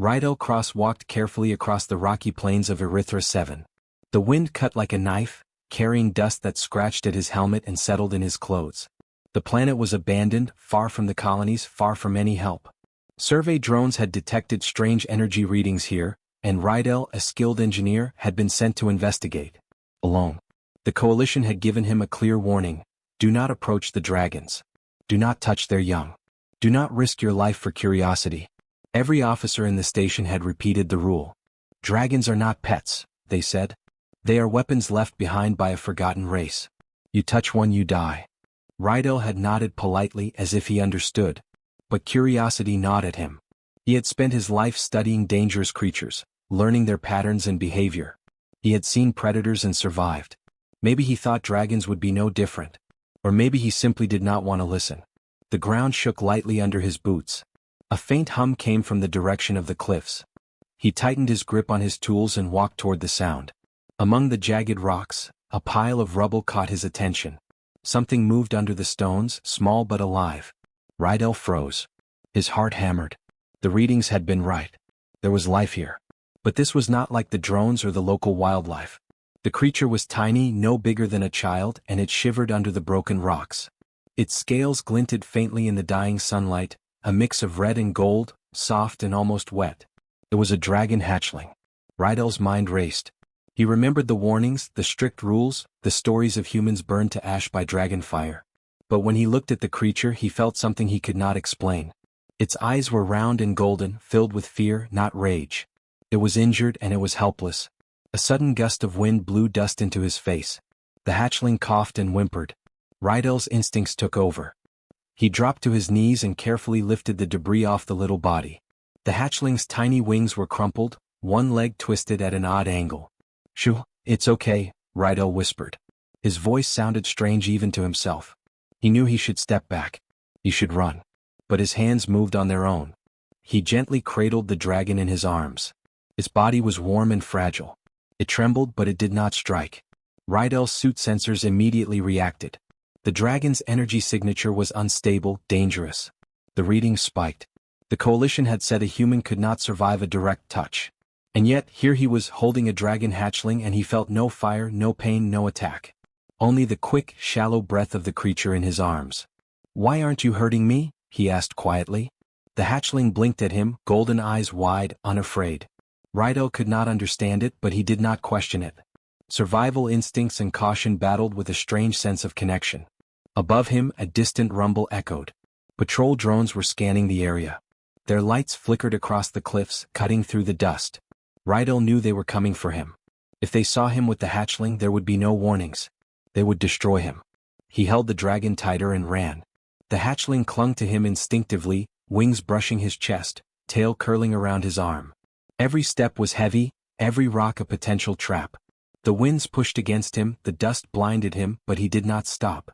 Rydell crosswalked carefully across the rocky plains of Erythra 7. The wind cut like a knife, carrying dust that scratched at his helmet and settled in his clothes. The planet was abandoned, far from the colonies, far from any help. Survey drones had detected strange energy readings here, and Rydell, a skilled engineer, had been sent to investigate. Alone. The Coalition had given him a clear warning: do not approach the dragons. Do not touch their young. Do not risk your life for curiosity. Every officer in the station had repeated the rule. Dragons are not pets, they said. They are weapons left behind by a forgotten race. You touch one, you die. Rydell had nodded politely as if he understood, but curiosity gnawed at him. He had spent his life studying dangerous creatures, learning their patterns and behavior. He had seen predators and survived. Maybe he thought dragons would be no different. Or maybe he simply did not want to listen. The ground shook lightly under his boots. A faint hum came from the direction of the cliffs. He tightened his grip on his tools and walked toward the sound. Among the jagged rocks, a pile of rubble caught his attention. Something moved under the stones, small but alive. Rydell froze. His heart hammered. The readings had been right. There was life here. But this was not like the drones or the local wildlife. The creature was tiny, no bigger than a child, and it shivered under the broken rocks. Its scales glinted faintly in the dying sunlight, a mix of red and gold, soft and almost wet. It was a dragon hatchling. Rydell's mind raced. He remembered the warnings, the strict rules, the stories of humans burned to ash by dragon fire. But when he looked at the creature, he felt something he could not explain. Its eyes were round and golden, filled with fear, not rage. It was injured and it was helpless. A sudden gust of wind blew dust into his face. The hatchling coughed and whimpered. Rydell's instincts took over. He dropped to his knees and carefully lifted the debris off the little body. The hatchling's tiny wings were crumpled, one leg twisted at an odd angle. "Shoo, it's okay," Rydell whispered. His voice sounded strange even to himself. He knew he should step back. He should run. But his hands moved on their own. He gently cradled the dragon in his arms. Its body was warm and fragile. It trembled, but it did not strike. Rydell's suit sensors immediately reacted. The dragon's energy signature was unstable, dangerous. The readings spiked. The Coalition had said a human could not survive a direct touch. And yet, here he was holding a dragon hatchling and he felt no fire, no pain, no attack. Only the quick, shallow breath of the creature in his arms. "Why aren't you hurting me?" he asked quietly. The hatchling blinked at him, golden eyes wide, unafraid. Rydell could not understand it, but he did not question it. Survival instincts and caution battled with a strange sense of connection. Above him, a distant rumble echoed. Patrol drones were scanning the area. Their lights flickered across the cliffs, cutting through the dust. Rydell knew they were coming for him. If they saw him with the hatchling, there would be no warnings. They would destroy him. He held the dragon tighter and ran. The hatchling clung to him instinctively, wings brushing his chest, tail curling around his arm. Every step was heavy, every rock a potential trap. The winds pushed against him, the dust blinded him, but he did not stop.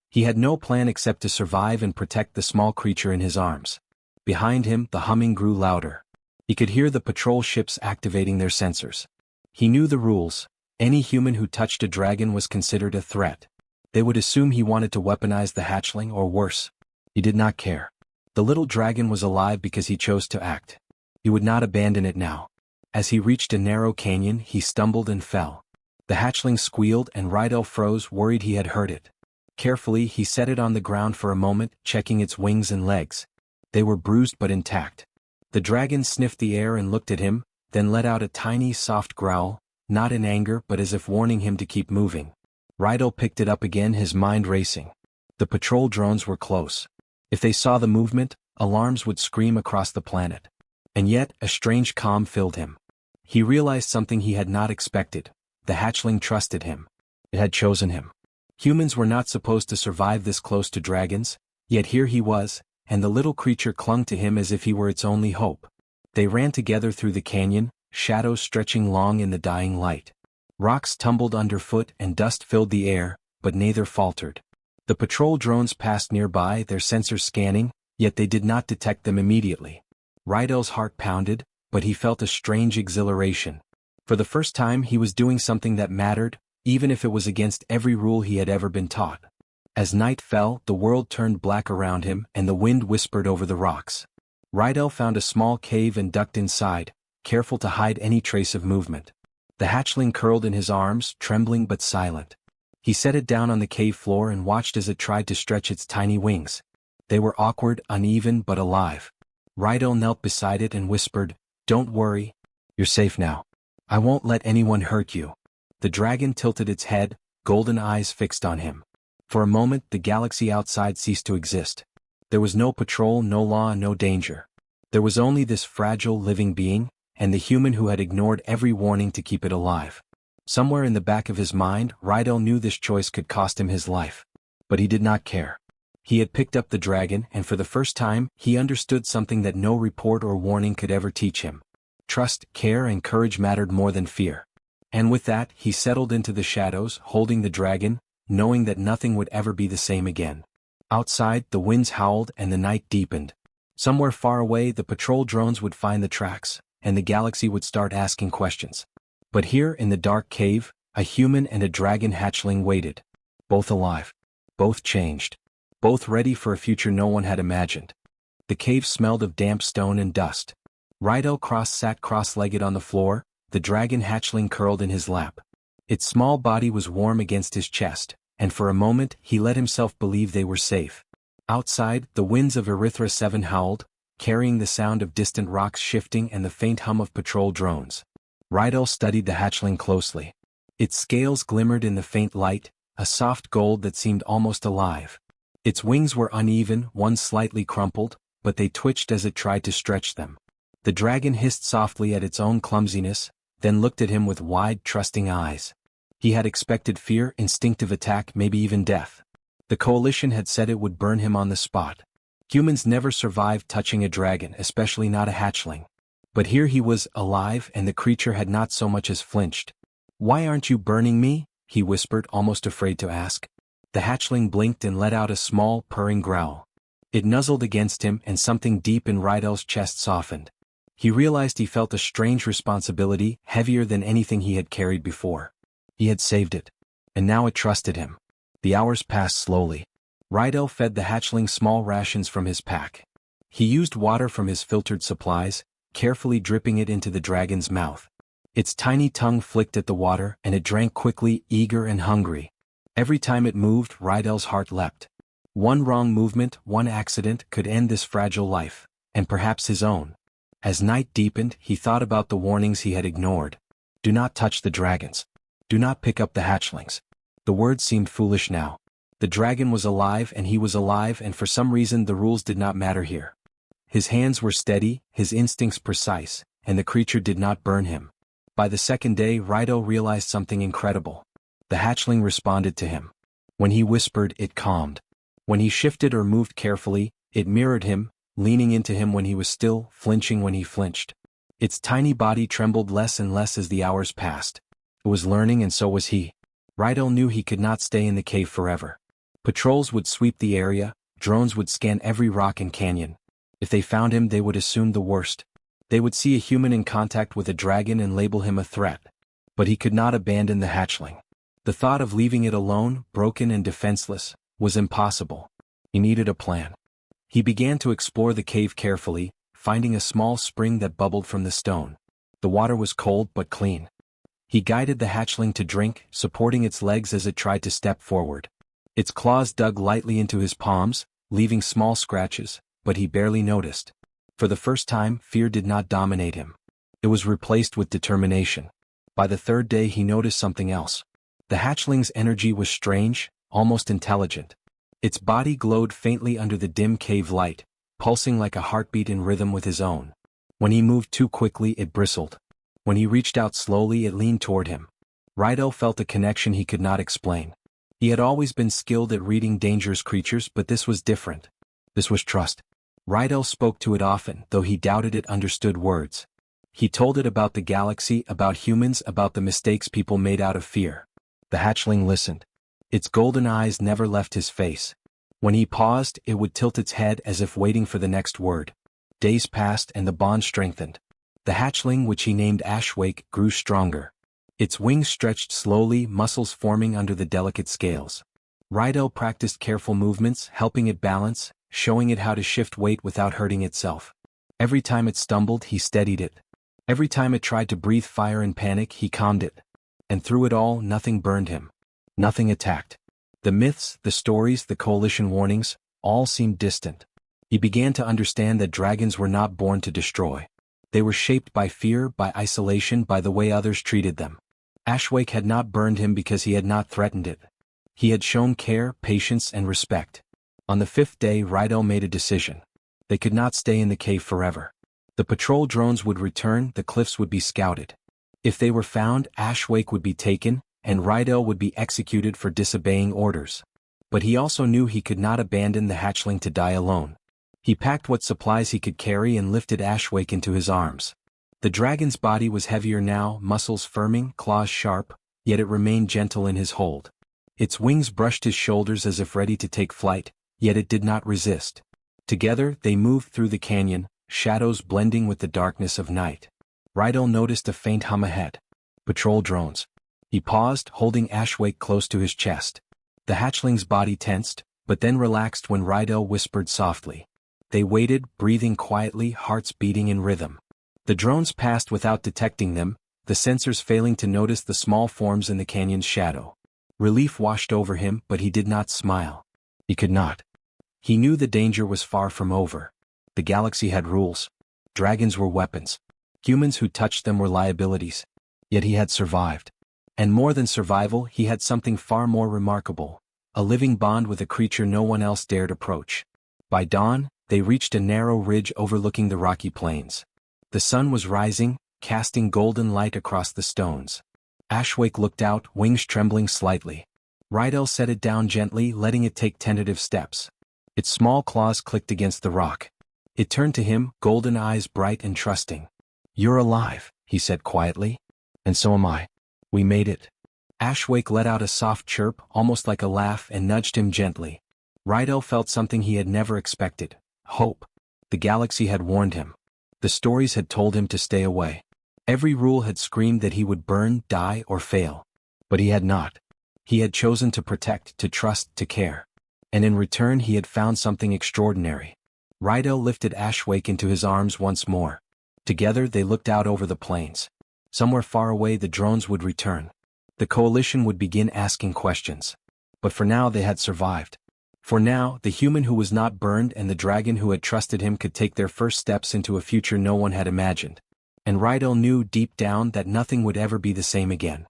He had no plan except to survive and protect the small creature in his arms. Behind him, the humming grew louder. He could hear the patrol ships activating their sensors. He knew the rules. Any human who touched a dragon was considered a threat. They would assume he wanted to weaponize the hatchling or worse. He did not care. The little dragon was alive because he chose to act. He would not abandon it now. As he reached a narrow canyon, he stumbled and fell. The hatchling squealed and Rydell froze, worried he had hurt it. Carefully, he set it on the ground for a moment, checking its wings and legs. They were bruised but intact. The dragon sniffed the air and looked at him, then let out a tiny, soft growl, not in anger but as if warning him to keep moving. Rydell picked it up again, his mind racing. The patrol drones were close. If they saw the movement, alarms would scream across the planet. And yet, a strange calm filled him. He realized something he had not expected. The hatchling trusted him. It had chosen him. Humans were not supposed to survive this close to dragons, yet here he was, and the little creature clung to him as if he were its only hope. They ran together through the canyon, shadows stretching long in the dying light. Rocks tumbled underfoot and dust filled the air, but neither faltered. The patrol drones passed nearby, their sensors scanning, yet they did not detect them immediately. Rydell's heart pounded, but he felt a strange exhilaration. For the first time he was doing something that mattered, even if it was against every rule he had ever been taught. As night fell, the world turned black around him and the wind whispered over the rocks. Rydell found a small cave and ducked inside, careful to hide any trace of movement. The hatchling curled in his arms, trembling but silent. He set it down on the cave floor and watched as it tried to stretch its tiny wings. They were awkward, uneven but alive. Rydell knelt beside it and whispered, "Don't worry. You're safe now. I won't let anyone hurt you." The dragon tilted its head, golden eyes fixed on him. For a moment the galaxy outside ceased to exist. There was no patrol, no law, no danger. There was only this fragile living being, and the human who had ignored every warning to keep it alive. Somewhere in the back of his mind, Rydell knew this choice could cost him his life. But he did not care. He had picked up the dragon, and for the first time, he understood something that no report or warning could ever teach him. Trust, care, and courage mattered more than fear. And with that, he settled into the shadows, holding the dragon, knowing that nothing would ever be the same again. Outside, the winds howled and the night deepened. Somewhere far away, the patrol drones would find the tracks, and the galaxy would start asking questions. But here in the dark cave, a human and a dragon hatchling waited. Both alive. Both changed. Both ready for a future no one had imagined. The cave smelled of damp stone and dust. Rydell sat cross-legged on the floor, the dragon hatchling curled in his lap. Its small body was warm against his chest, and for a moment he let himself believe they were safe. Outside, the winds of Erythra 7 howled, carrying the sound of distant rocks shifting and the faint hum of patrol drones. Rydell studied the hatchling closely. Its scales glimmered in the faint light, a soft gold that seemed almost alive. Its wings were uneven, one slightly crumpled, but they twitched as it tried to stretch them. The dragon hissed softly at its own clumsiness, then looked at him with wide, trusting eyes. He had expected fear, instinctive attack, maybe even death. The coalition had said it would burn him on the spot. Humans never survived touching a dragon, especially not a hatchling. But here he was, alive, and the creature had not so much as flinched. "Why aren't you burning me?" he whispered, almost afraid to ask. The hatchling blinked and let out a small, purring growl. It nuzzled against him, and something deep in Rydell's chest softened. He realized he felt a strange responsibility, heavier than anything he had carried before. He had saved it. And now it trusted him. The hours passed slowly. Rydell fed the hatchling small rations from his pack. He used water from his filtered supplies, carefully dripping it into the dragon's mouth. Its tiny tongue flicked at the water, and it drank quickly, eager and hungry. Every time it moved, Rydell's heart leapt. One wrong movement, one accident, could end this fragile life, and perhaps his own. As night deepened, he thought about the warnings he had ignored. Do not touch the dragons. Do not pick up the hatchlings. The words seemed foolish now. The dragon was alive and he was alive, and for some reason the rules did not matter here. His hands were steady, his instincts precise, and the creature did not burn him. By the second day, Rydell realized something incredible. The hatchling responded to him. When he whispered, it calmed. When he shifted or moved carefully, it mirrored him, leaning into him when he was still, flinching when he flinched. Its tiny body trembled less and less as the hours passed. It was learning, and so was he. Rydell knew he could not stay in the cave forever. Patrols would sweep the area, drones would scan every rock and canyon. If they found him, they would assume the worst. They would see a human in contact with a dragon and label him a threat. But he could not abandon the hatchling. The thought of leaving it alone, broken and defenseless, was impossible. He needed a plan. He began to explore the cave carefully, finding a small spring that bubbled from the stone. The water was cold but clean. He guided the hatchling to drink, supporting its legs as it tried to step forward. Its claws dug lightly into his palms, leaving small scratches, but he barely noticed. For the first time, fear did not dominate him. It was replaced with determination. By the third day he noticed something else. The hatchling's energy was strange, almost intelligent. Its body glowed faintly under the dim cave light, pulsing like a heartbeat in rhythm with his own. When he moved too quickly, it bristled. When he reached out slowly, it leaned toward him. Rydell felt a connection he could not explain. He had always been skilled at reading dangerous creatures, but this was different. This was trust. Rydell spoke to it often, though he doubted it understood words. He told it about the galaxy, about humans, about the mistakes people made out of fear. The hatchling listened. Its golden eyes never left his face. When he paused, it would tilt its head as if waiting for the next word. Days passed and the bond strengthened. The hatchling, which he named Ashwake, grew stronger. Its wings stretched slowly, muscles forming under the delicate scales. Rydell practiced careful movements, helping it balance, showing it how to shift weight without hurting itself. Every time it stumbled, he steadied it. Every time it tried to breathe fire in panic, he calmed it. And through it all, nothing burned him. Nothing attacked. The myths, the stories, the coalition warnings, all seemed distant. He began to understand that dragons were not born to destroy. They were shaped by fear, by isolation, by the way others treated them. Ashwake had not burned him because he had not threatened it. He had shown care, patience, and respect. On the 5th day, Rydell made a decision. They could not stay in the cave forever. The patrol drones would return, the cliffs would be scouted. If they were found, Ashwake would be taken, and Rydell would be executed for disobeying orders. But he also knew he could not abandon the hatchling to die alone. He packed what supplies he could carry and lifted Ashwake into his arms. The dragon's body was heavier now, muscles firming, claws sharp, yet it remained gentle in his hold. Its wings brushed his shoulders as if ready to take flight, yet it did not resist. Together, they moved through the canyon, shadows blending with the darkness of night. Rydell noticed a faint hum ahead. Patrol drones. He paused, holding Ashwake close to his chest. The hatchling's body tensed, but then relaxed when Rydell whispered softly. They waited, breathing quietly, hearts beating in rhythm. The drones passed without detecting them, the sensors failing to notice the small forms in the canyon's shadow. Relief washed over him, but he did not smile. He could not. He knew the danger was far from over. The galaxy had rules. Dragons were weapons. Humans who touched them were liabilities. Yet he had survived. And more than survival, he had something far more remarkable. A living bond with a creature no one else dared approach. By dawn, they reached a narrow ridge overlooking the rocky plains. The sun was rising, casting golden light across the stones. Ashwake looked out, wings trembling slightly. Rydell set it down gently, letting it take tentative steps. Its small claws clicked against the rock. It turned to him, golden eyes bright and trusting. "You're alive," he said quietly. "And so am I. We made it." Ashwake let out a soft chirp, almost like a laugh, and nudged him gently. Rydell felt something he had never expected. Hope. The galaxy had warned him. The stories had told him to stay away. Every rule had screamed that he would burn, die, or fail. But he had not. He had chosen to protect, to trust, to care. And in return he had found something extraordinary. Rydell lifted Ashwake into his arms once more. Together they looked out over the plains. Somewhere far away the drones would return. The coalition would begin asking questions. But for now they had survived. For now, the human who was not burned and the dragon who had trusted him could take their first steps into a future no one had imagined. And Rydell knew deep down that nothing would ever be the same again.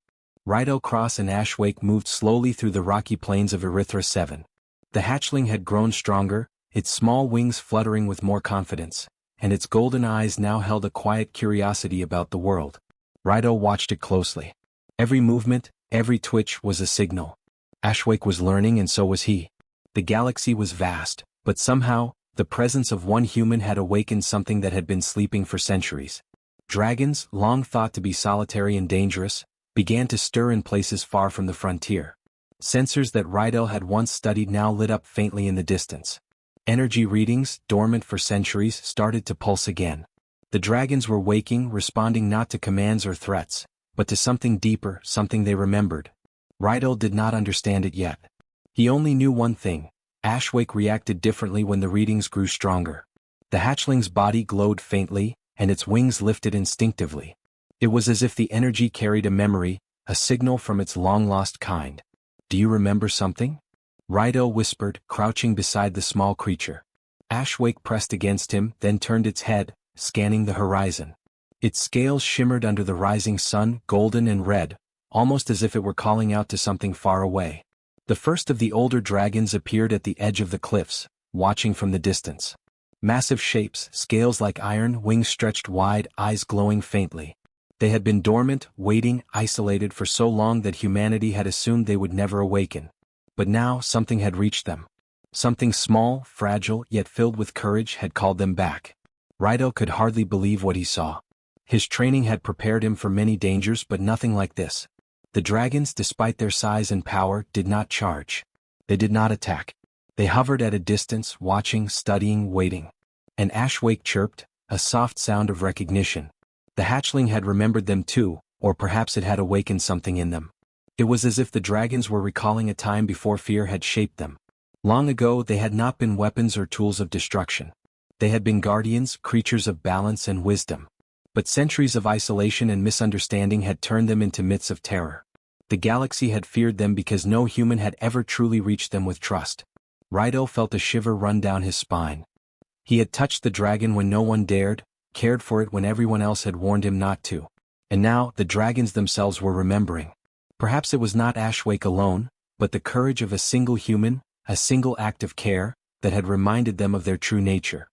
Rydell Cross and Ashwake moved slowly through the rocky plains of Erythra 7. The hatchling had grown stronger, its small wings fluttering with more confidence, and its golden eyes now held a quiet curiosity about the world. Rydell watched it closely. Every movement, every twitch was a signal. Ashwake was learning and so was he. The galaxy was vast, but somehow, the presence of one human had awakened something that had been sleeping for centuries. Dragons, long thought to be solitary and dangerous, began to stir in places far from the frontier. Sensors that Rydell had once studied now lit up faintly in the distance. Energy readings, dormant for centuries, started to pulse again. The dragons were waking, responding not to commands or threats, but to something deeper, something they remembered. Rydell did not understand it yet. He only knew one thing: Ashwake reacted differently when the readings grew stronger. The hatchling's body glowed faintly, and its wings lifted instinctively. It was as if the energy carried a memory, a signal from its long-lost kind. "Do you remember something?" Rydell whispered, crouching beside the small creature. Ashwake pressed against him, then turned its head, scanning the horizon. Its scales shimmered under the rising sun, golden and red, almost as if it were calling out to something far away. The first of the older dragons appeared at the edge of the cliffs, watching from the distance. Massive shapes, scales like iron, wings stretched wide, eyes glowing faintly. They had been dormant, waiting, isolated for so long that humanity had assumed they would never awaken. But now something had reached them. Something small, fragile, yet filled with courage had called them back. Rydell could hardly believe what he saw. His training had prepared him for many dangers, but nothing like this. The dragons, despite their size and power, did not charge. They did not attack. They hovered at a distance, watching, studying, waiting. And Ashwake chirped, a soft sound of recognition. The hatchling had remembered them too, or perhaps it had awakened something in them. It was as if the dragons were recalling a time before fear had shaped them. Long ago they had not been weapons or tools of destruction. They had been guardians, creatures of balance and wisdom. But centuries of isolation and misunderstanding had turned them into myths of terror. The galaxy had feared them because no human had ever truly reached them with trust. Rydell felt a shiver run down his spine. He had touched the dragon when no one dared, cared for it when everyone else had warned him not to. And now, the dragons themselves were remembering. Perhaps it was not Ashwake alone, but the courage of a single human, a single act of care, that had reminded them of their true nature.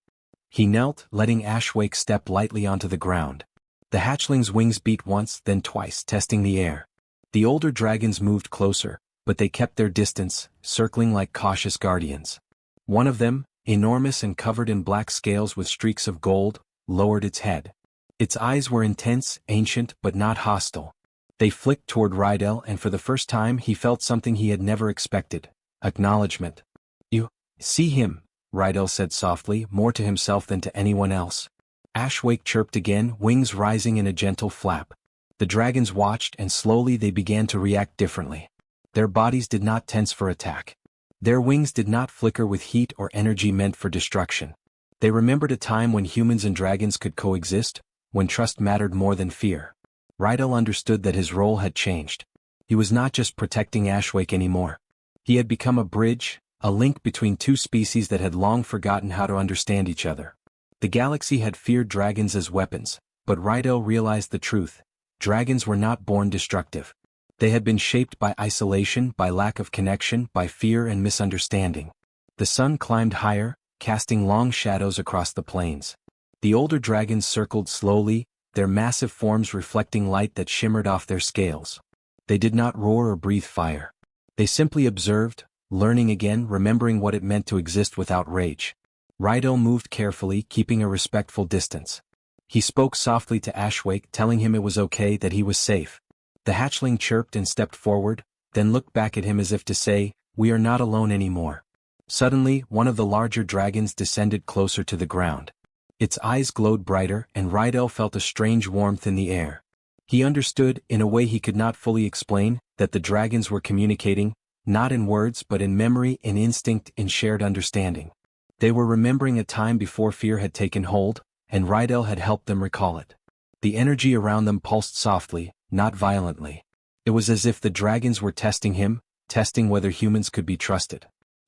He knelt, letting Ashwake step lightly onto the ground. The hatchling's wings beat once, then twice, testing the air. The older dragons moved closer, but they kept their distance, circling like cautious guardians. One of them, enormous and covered in black scales with streaks of gold, lowered its head. Its eyes were intense, ancient, but not hostile. They flicked toward Rydell, and for the first time he felt something he had never expected: acknowledgement. "You see him," Rydell said softly, more to himself than to anyone else. Ashwake chirped again, wings rising in a gentle flap. The dragons watched, and slowly they began to react differently. Their bodies did not tense for attack. Their wings did not flicker with heat or energy meant for destruction. They remembered a time when humans and dragons could coexist, when trust mattered more than fear. Rydell understood that his role had changed. He was not just protecting Ashwake anymore. He had become a bridge, a link between two species that had long forgotten how to understand each other. The galaxy had feared dragons as weapons, but Rydell realized the truth. Dragons were not born destructive. They had been shaped by isolation, by lack of connection, by fear and misunderstanding. The sun climbed higher, casting long shadows across the plains. The older dragons circled slowly, their massive forms reflecting light that shimmered off their scales. They did not roar or breathe fire. They simply observed, learning again, remembering what it meant to exist without rage. Rydell moved carefully, keeping a respectful distance. He spoke softly to Ashwake, telling him it was okay, that he was safe. The hatchling chirped and stepped forward, then looked back at him as if to say, "We are not alone anymore." Suddenly, one of the larger dragons descended closer to the ground. Its eyes glowed brighter, and Rydell felt a strange warmth in the air. He understood, in a way he could not fully explain, that the dragons were communicating, not in words but in memory, in instinct, in shared understanding. They were remembering a time before fear had taken hold, and Rydell had helped them recall it. The energy around them pulsed softly, not violently. It was as if the dragons were testing him, testing whether humans could be trusted.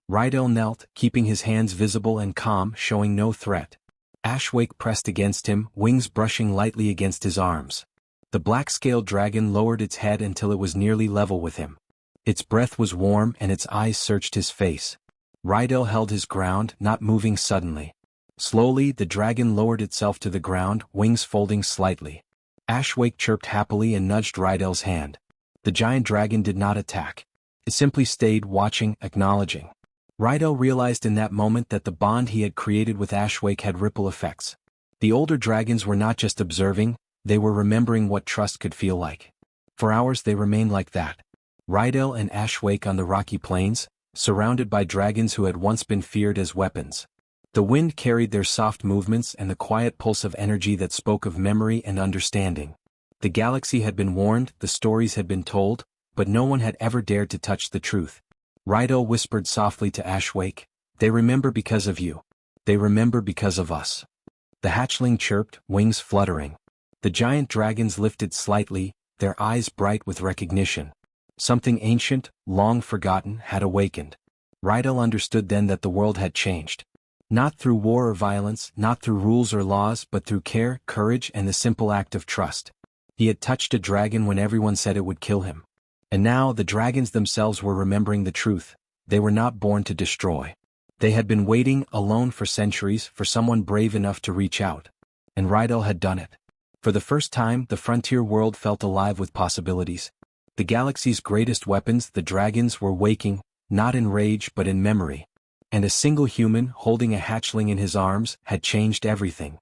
Rydell knelt, keeping his hands visible and calm, showing no threat. Ashwake pressed against him, wings brushing lightly against his arms. The black-scaled dragon lowered its head until it was nearly level with him. Its breath was warm and its eyes searched his face. Rydell held his ground, not moving suddenly. Slowly, the dragon lowered itself to the ground, wings folding slightly. Ashwake chirped happily and nudged Rydell's hand. The giant dragon did not attack. It simply stayed, watching, acknowledging. Rydell realized in that moment that the bond he had created with Ashwake had ripple effects. The older dragons were not just observing, they were remembering what trust could feel like. For hours they remained like that. Rydell and Ashwake on the rocky plains, surrounded by dragons who had once been feared as weapons. The wind carried their soft movements and the quiet pulse of energy that spoke of memory and understanding. The galaxy had been warned, the stories had been told, but no one had ever dared to touch the truth. Rydell whispered softly to Ashwake, "They remember because of you. They remember because of us." The hatchling chirped, wings fluttering. The giant dragons lifted slightly, their eyes bright with recognition. Something ancient, long forgotten, had awakened. Rydell understood then that the world had changed. Not through war or violence, not through rules or laws, but through care, courage, and the simple act of trust. He had touched a dragon when everyone said it would kill him. And now the dragons themselves were remembering the truth. They were not born to destroy. They had been waiting, alone for centuries, for someone brave enough to reach out. And Rydell had done it. For the first time, the frontier world felt alive with possibilities. The galaxy's greatest weapons, the dragons, were waking, not in rage but in memory. And a single human, holding a hatchling in his arms, had changed everything.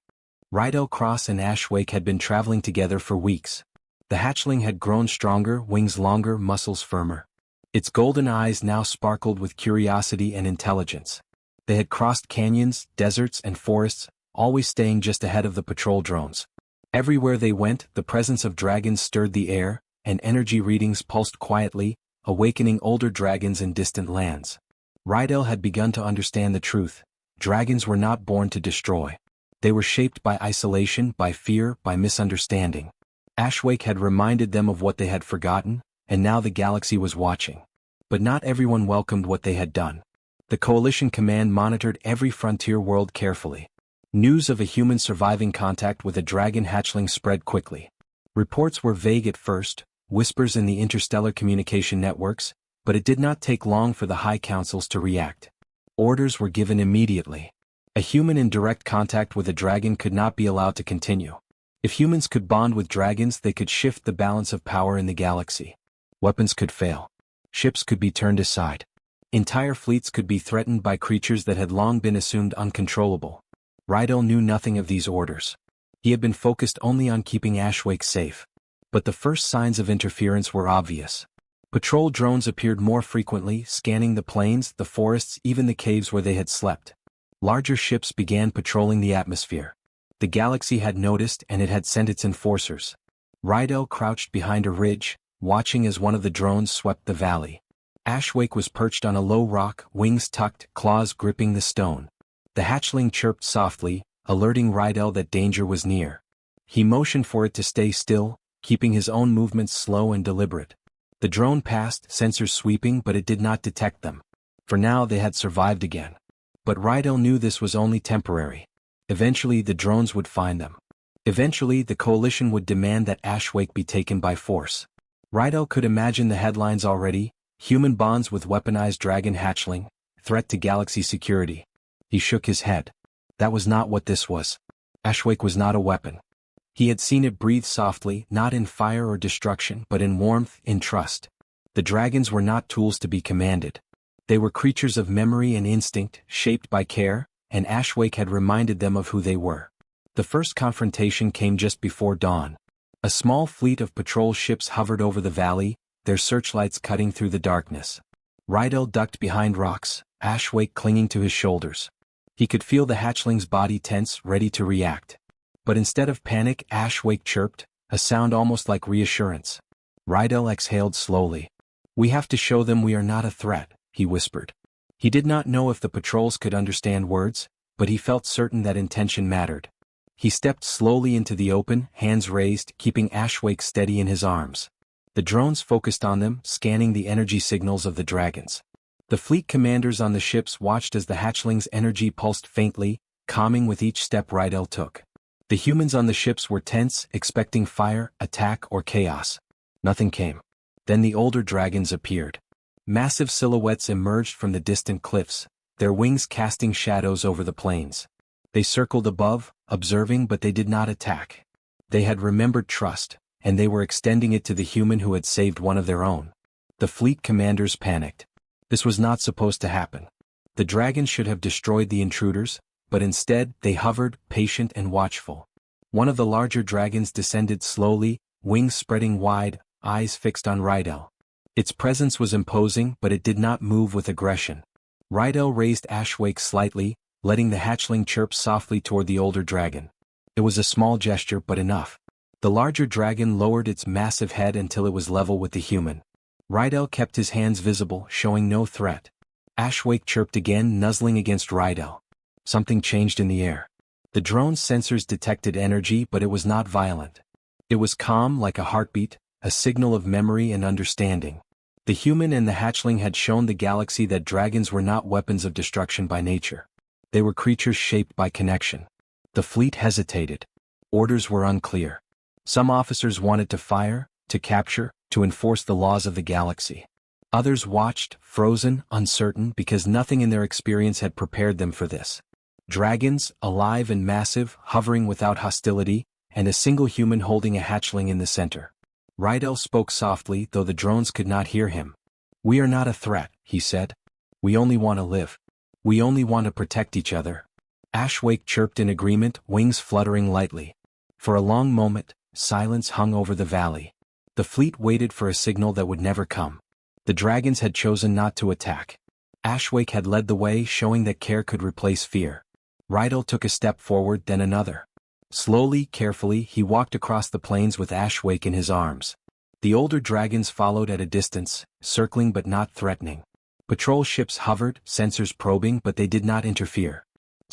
Rydell Cross and Ashwake had been traveling together for weeks. The hatchling had grown stronger, wings longer, muscles firmer. Its golden eyes now sparkled with curiosity and intelligence. They had crossed canyons, deserts, and forests, always staying just ahead of the patrol drones. Everywhere they went, the presence of dragons stirred the air, and energy readings pulsed quietly, awakening older dragons in distant lands. Rydell had begun to understand the truth. Dragons were not born to destroy. They were shaped by isolation, by fear, by misunderstanding. Ashwake had reminded them of what they had forgotten, and now the galaxy was watching. But not everyone welcomed what they had done. The Coalition Command monitored every frontier world carefully. News of a human surviving contact with a dragon hatchling spread quickly. Reports were vague at first, whispers in the interstellar communication networks, but it did not take long for the high councils to react. Orders were given immediately. A human in direct contact with a dragon could not be allowed to continue. If humans could bond with dragons, they could shift the balance of power in the galaxy. Weapons could fail. Ships could be turned aside. Entire fleets could be threatened by creatures that had long been assumed uncontrollable. Rydell knew nothing of these orders. He had been focused only on keeping Ashwake safe. But the first signs of interference were obvious. Patrol drones appeared more frequently, scanning the plains, the forests, even the caves where they had slept. Larger ships began patrolling the atmosphere. The galaxy had noticed, and it had sent its enforcers. Rydell crouched behind a ridge, watching as one of the drones swept the valley. Ashwake was perched on a low rock, wings tucked, claws gripping the stone. The hatchling chirped softly, alerting Rydell that danger was near. He motioned for it to stay still, keeping his own movements slow and deliberate. The drone passed, sensors sweeping, but it did not detect them. For now they had survived again. But Rydell knew this was only temporary. Eventually the drones would find them. Eventually the Coalition would demand that Ashwake be taken by force. Rydell could imagine the headlines already: human bonds with weaponized dragon hatchling, threat to galaxy security. He shook his head. That was not what this was. Ashwake was not a weapon. He had seen it breathe softly, not in fire or destruction, but in warmth, in trust. The dragons were not tools to be commanded. They were creatures of memory and instinct, shaped by care, and Ashwake had reminded them of who they were. The first confrontation came just before dawn. A small fleet of patrol ships hovered over the valley, their searchlights cutting through the darkness. Rydell ducked behind rocks, Ashwake clinging to his shoulders. He could feel the hatchling's body tense, ready to react. But instead of panic, Ashwake chirped, a sound almost like reassurance. Rydell exhaled slowly. "We have to show them we are not a threat," he whispered. He did not know if the patrols could understand words, but he felt certain that intention mattered. He stepped slowly into the open, hands raised, keeping Ashwake steady in his arms. The drones focused on them, scanning the energy signals of the dragons. The fleet commanders on the ships watched as the hatchling's energy pulsed faintly, calming with each step Rydell took. The humans on the ships were tense, expecting fire, attack, or chaos. Nothing came. Then the older dragons appeared. Massive silhouettes emerged from the distant cliffs, their wings casting shadows over the plains. They circled above, observing, but they did not attack. They had remembered trust, and they were extending it to the human who had saved one of their own. The fleet commanders panicked. This was not supposed to happen. The dragons should have destroyed the intruders, but instead they hovered, patient and watchful. One of the larger dragons descended slowly, wings spreading wide, eyes fixed on Rydell. Its presence was imposing, but it did not move with aggression. Rydell raised Ashwake slightly, letting the hatchling chirp softly toward the older dragon. It was a small gesture, but enough. The larger dragon lowered its massive head until it was level with the human. Rydell kept his hands visible, showing no threat. Ashwake chirped again, nuzzling against Rydell. Something changed in the air. The drone's sensors detected energy, but it was not violent. It was calm, like a heartbeat, a signal of memory and understanding. The human and the hatchling had shown the galaxy that dragons were not weapons of destruction by nature. They were creatures shaped by connection. The fleet hesitated. Orders were unclear. Some officers wanted to fire, to capture, to enforce the laws of the galaxy. Others watched, frozen, uncertain, because nothing in their experience had prepared them for this. Dragons, alive and massive, hovering without hostility, and a single human holding a hatchling in the center. Rydell spoke softly, though the drones could not hear him. "We are not a threat," he said. "We only want to live. We only want to protect each other." Ashwake chirped in agreement, wings fluttering lightly. For a long moment, silence hung over the valley. The fleet waited for a signal that would never come. The dragons had chosen not to attack. Ashwake had led the way, showing that care could replace fear. Rydell took a step forward, then another. Slowly, carefully, he walked across the plains with Ashwake in his arms. The older dragons followed at a distance, circling but not threatening. Patrol ships hovered, sensors probing, but they did not interfere.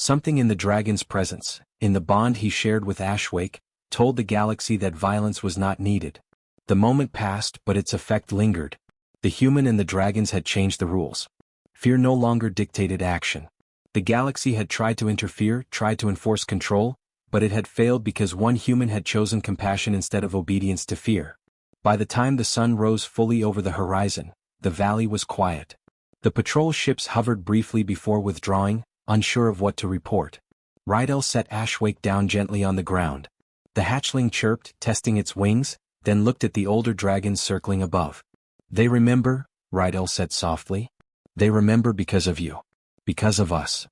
Something in the dragon's presence, in the bond he shared with Ashwake, told the galaxy that violence was not needed. The moment passed, but its effect lingered. The human and the dragons had changed the rules. Fear no longer dictated action. The galaxy had tried to interfere, tried to enforce control, but it had failed because one human had chosen compassion instead of obedience to fear. By the time the sun rose fully over the horizon, the valley was quiet. The patrol ships hovered briefly before withdrawing, unsure of what to report. Rydell set Ashwake down gently on the ground. The hatchling chirped, testing its wings, then looked at the older dragons circling above. "They remember," Rydell said softly. "They remember because of you. Because of us."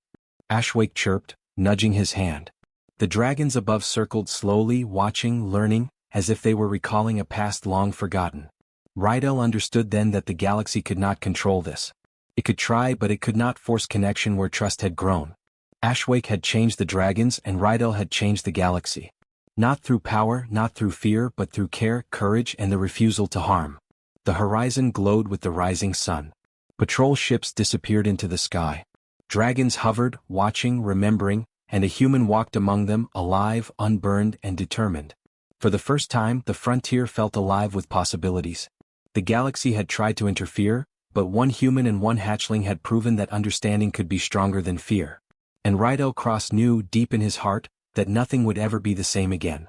Ashwake chirped, nudging his hand. The dragons above circled slowly, watching, learning, as if they were recalling a past long forgotten. Rydell understood then that the galaxy could not control this. It could try, but it could not force connection where trust had grown. Ashwake had changed the dragons and Rydell had changed the galaxy. Not through power, not through fear, but through care, courage, and the refusal to harm. The horizon glowed with the rising sun. Patrol ships disappeared into the sky. Dragons hovered, watching, remembering, and a human walked among them, alive, unburned, and determined. For the first time, the frontier felt alive with possibilities. The galaxy had tried to interfere, but one human and one hatchling had proven that understanding could be stronger than fear. And Rydell Cross knew, deep in his heart, that nothing would ever be the same again.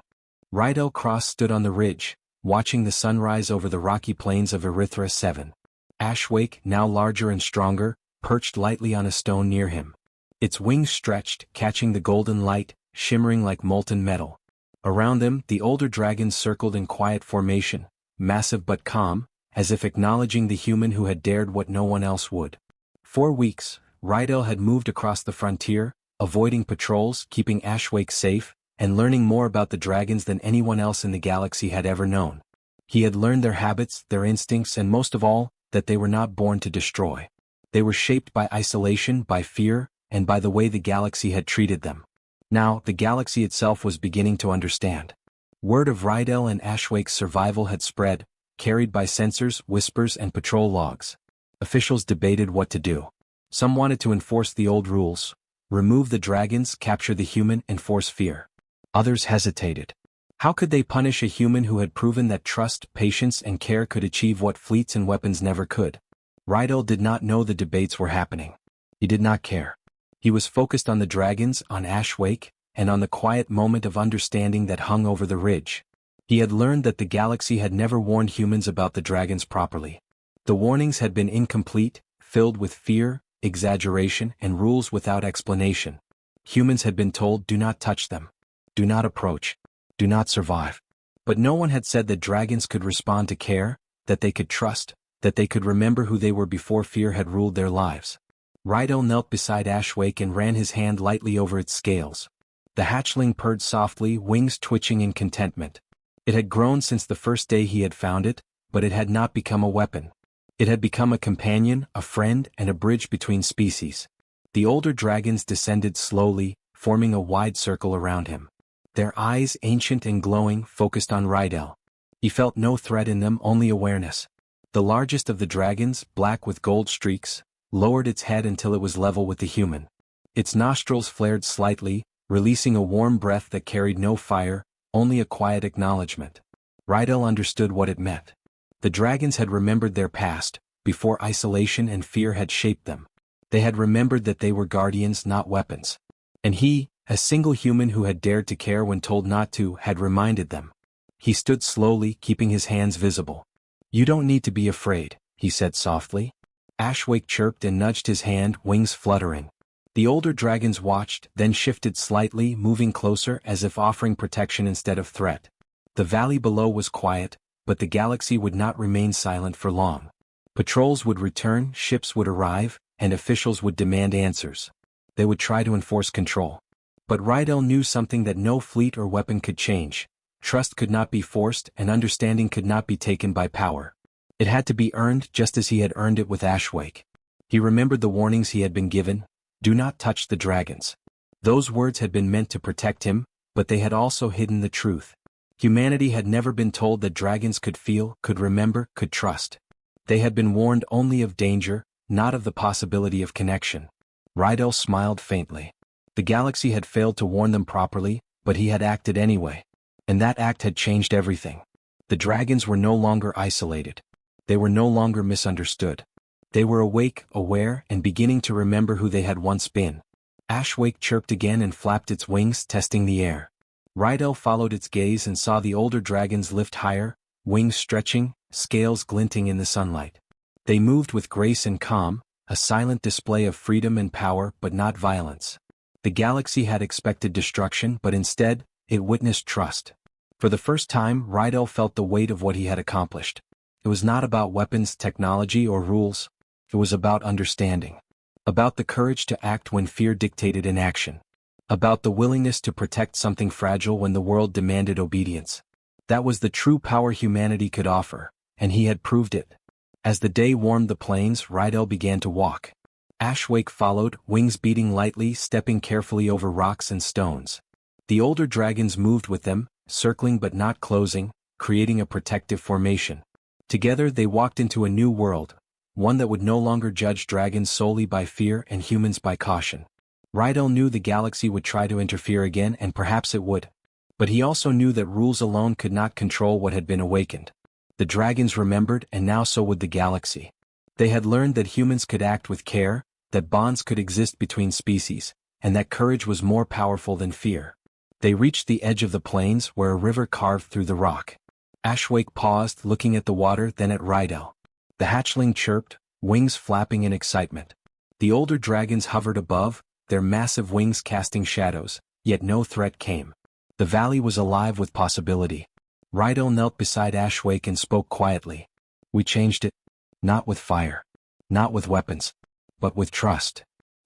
Rydell Cross stood on the ridge, watching the sun rise over the rocky plains of Erythra 7. Ashwake, now larger and stronger, perched lightly on a stone near him. Its wings stretched, catching the golden light, shimmering like molten metal. Around them, the older dragons circled in quiet formation, massive but calm, as if acknowledging the human who had dared what no one else would. 4 weeks, Rydell had moved across the frontier, avoiding patrols, keeping Ashwake safe, and learning more about the dragons than anyone else in the galaxy had ever known. He had learned their habits, their instincts, and most of all, that they were not born to destroy. They were shaped by isolation, by fear, and by the way the galaxy had treated them. Now, the galaxy itself was beginning to understand. Word of Rydell and Ashwake's survival had spread, carried by sensors, whispers, and patrol logs. Officials debated what to do. Some wanted to enforce the old rules, remove the dragons, capture the human, and force fear. Others hesitated. How could they punish a human who had proven that trust, patience, and care could achieve what fleets and weapons never could? Rydell did not know the debates were happening. He did not care. He was focused on the dragons, on Ashwake, and on the quiet moment of understanding that hung over the ridge. He had learned that the galaxy had never warned humans about the dragons properly. The warnings had been incomplete, filled with fear, exaggeration, and rules without explanation. Humans had been told, do not touch them. Do not approach. Do not survive. But no one had said that dragons could respond to care, that they could trust, that they could remember who they were before fear had ruled their lives. Rydell knelt beside Ashwake and ran his hand lightly over its scales. The hatchling purred softly, wings twitching in contentment. It had grown since the first day he had found it, but it had not become a weapon. It had become a companion, a friend, and a bridge between species. The older dragons descended slowly, forming a wide circle around him. Their eyes, ancient and glowing, focused on Rydell. He felt no threat in them, only awareness. The largest of the dragons, black with gold streaks, lowered its head until it was level with the human. Its nostrils flared slightly, releasing a warm breath that carried no fire, only a quiet acknowledgement. Rydell understood what it meant. The dragons had remembered their past, before isolation and fear had shaped them. They had remembered that they were guardians, not weapons. And he, a single human who had dared to care when told not to, had reminded them. He stood slowly, keeping his hands visible. "You don't need to be afraid," he said softly. Ashwake chirped and nudged his hand, wings fluttering. The older dragons watched, then shifted slightly, moving closer as if offering protection instead of threat. The valley below was quiet, but the galaxy would not remain silent for long. Patrols would return, ships would arrive, and officials would demand answers. They would try to enforce control. But Rydell knew something that no fleet or weapon could change. Trust could not be forced, and understanding could not be taken by power. It had to be earned just as he had earned it with Ashwake. He remembered the warnings he had been given. Do not touch the dragons. Those words had been meant to protect him, but they had also hidden the truth. Humanity had never been told that dragons could feel, could remember, could trust. They had been warned only of danger, not of the possibility of connection. Rydell smiled faintly. The galaxy had failed to warn them properly, but he had acted anyway. And that act had changed everything. The dragons were no longer isolated. They were no longer misunderstood. They were awake, aware, and beginning to remember who they had once been. Ashwake chirped again and flapped its wings, testing the air. Rydell followed its gaze and saw the older dragons lift higher, wings stretching, scales glinting in the sunlight. They moved with grace and calm, a silent display of freedom and power but not violence. The galaxy had expected destruction, but instead, it witnessed trust. For the first time, Rydell felt the weight of what he had accomplished. It was not about weapons, technology, or rules. It was about understanding. About the courage to act when fear dictated inaction. About the willingness to protect something fragile when the world demanded obedience. That was the true power humanity could offer, and he had proved it. As the day warmed the plains, Rydell began to walk. Ashwake followed, wings beating lightly, stepping carefully over rocks and stones. The older dragons moved with them, circling but not closing, creating a protective formation. Together they walked into a new world, one that would no longer judge dragons solely by fear and humans by caution. Rydell knew the galaxy would try to interfere again, and perhaps it would. But he also knew that rules alone could not control what had been awakened. The dragons remembered, and now so would the galaxy. They had learned that humans could act with care, that bonds could exist between species, and that courage was more powerful than fear. They reached the edge of the plains where a river carved through the rock. Ashwake paused, looking at the water, then at Rydell. The hatchling chirped, wings flapping in excitement. The older dragons hovered above, their massive wings casting shadows, yet no threat came. The valley was alive with possibility. Rydell knelt beside Ashwake and spoke quietly. We changed it. Not with fire. Not with weapons. But with trust.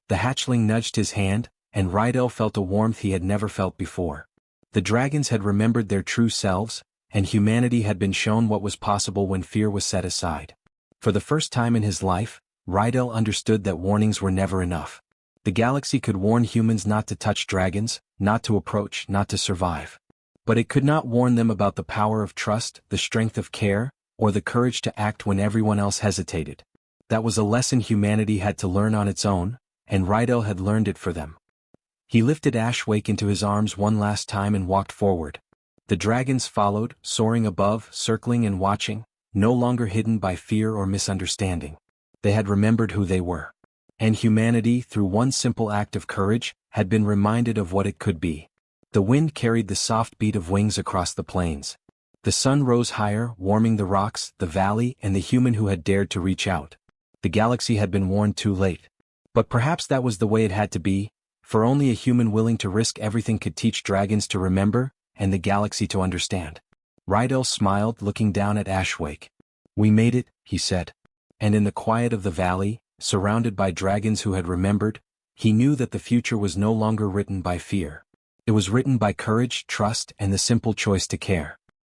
The hatchling nudged his hand, and Rydell felt a warmth he had never felt before. The dragons had remembered their true selves, and humanity had been shown what was possible when fear was set aside. For the first time in his life, Rydell understood that warnings were never enough. The galaxy could warn humans not to touch dragons, not to approach, not to survive. But it could not warn them about the power of trust, the strength of care, or the courage to act when everyone else hesitated. That was a lesson humanity had to learn on its own, and Rydell had learned it for them. He lifted Ashwake into his arms one last time and walked forward. The dragons followed, soaring above, circling and watching, no longer hidden by fear or misunderstanding. They had remembered who they were. And humanity, through one simple act of courage, had been reminded of what it could be. The wind carried the soft beat of wings across the plains. The sun rose higher, warming the rocks, the valley, and the human who had dared to reach out. The galaxy had been warned too late. But perhaps that was the way it had to be, for only a human willing to risk everything could teach dragons to remember, and the galaxy to understand. Rydell smiled, looking down at Ashwake. We made it, he said. And in the quiet of the valley, surrounded by dragons who had remembered, he knew that the future was no longer written by fear. It was written by courage, trust, and the simple choice to care.